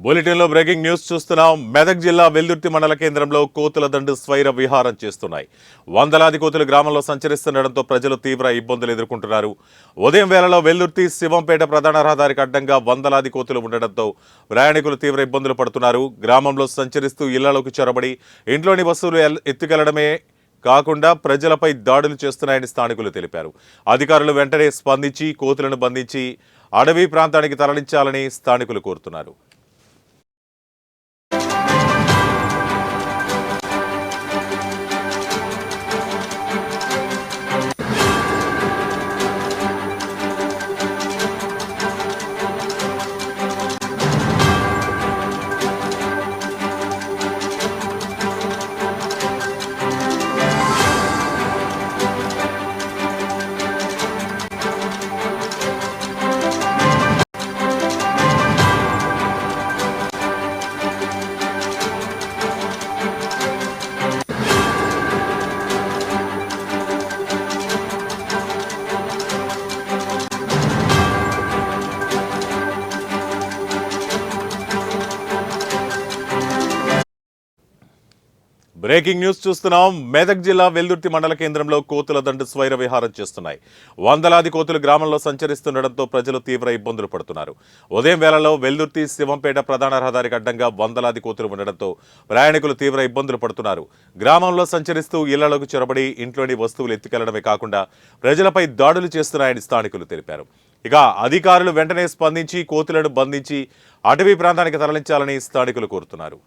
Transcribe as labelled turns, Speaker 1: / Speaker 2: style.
Speaker 1: బులెటిన్లో breaking news చూస్తున్నాం. మెదక్ జిల్లా వెల్దుర్తి మండల కేంద్రంలో కోతుల దండు స్వైర విహారం చేస్తున్నాయి. వందలాది కోతులు గ్రామంలో సంచరిస్తుండటంతో ప్రజలు తీవ్ర ఇబ్బందులు ఎదుర్కొంటున్నారు. ఉదయం వేళలో వెల్దుర్తి శివంపేట ప్రధాన రహదారికి అడ్డంగా వందలాది కోతులు ఉండడంతో ప్రయాణికులు తీవ్ర ఇబ్బందులు పడుతున్నారు. గ్రామంలో సంచరిస్తూ ఇళ్లలోకి చొరబడి ఇంట్లోని వస్తువులు ఎత్తుకెళ్లడమే కాకుండా ప్రజలపై దాడులు చేస్తున్నాయని స్థానికులు తెలిపారు. అధికారులు వెంటనే స్పందించి కోతులను బంధించి అడవి ప్రాంతానికి తరలించాలని స్థానికులు కోరుతున్నారు. బ్రేకింగ్ న్యూస్ చూస్తున్నాం. మెదక్ జిల్లా వెల్దుర్తి మండల కేంద్రంలో కోతుల దండు స్వైర విహారం చేస్తున్నాయి. వందలాది కోతులు గ్రామంలో సంచరిస్తుండటంతో ప్రజలు తీవ్ర ఇబ్బందులు పడుతున్నారు. ఉదయం వేళలో వెల్దుర్తి శివంపేట ప్రధాన రహదారికి అడ్డంగా వందలాది కోతులు ఉండడంతో ప్రయాణికులు తీవ్ర ఇబ్బందులు పడుతున్నారు. గ్రామంలో సంచరిస్తూ ఇళ్లలోకి చొరబడి ఇంట్లోని వస్తువులు ఎత్తుకెళ్లడమే కాకుండా ప్రజలపై దాడులు చేస్తున్నాయని స్థానికులు తెలిపారు. ఇక అధికారులు వెంటనే స్పందించి కోతులను బంధించి అటవీ ప్రాంతానికి తరలించాలని స్థానికులు కోరుతున్నారు.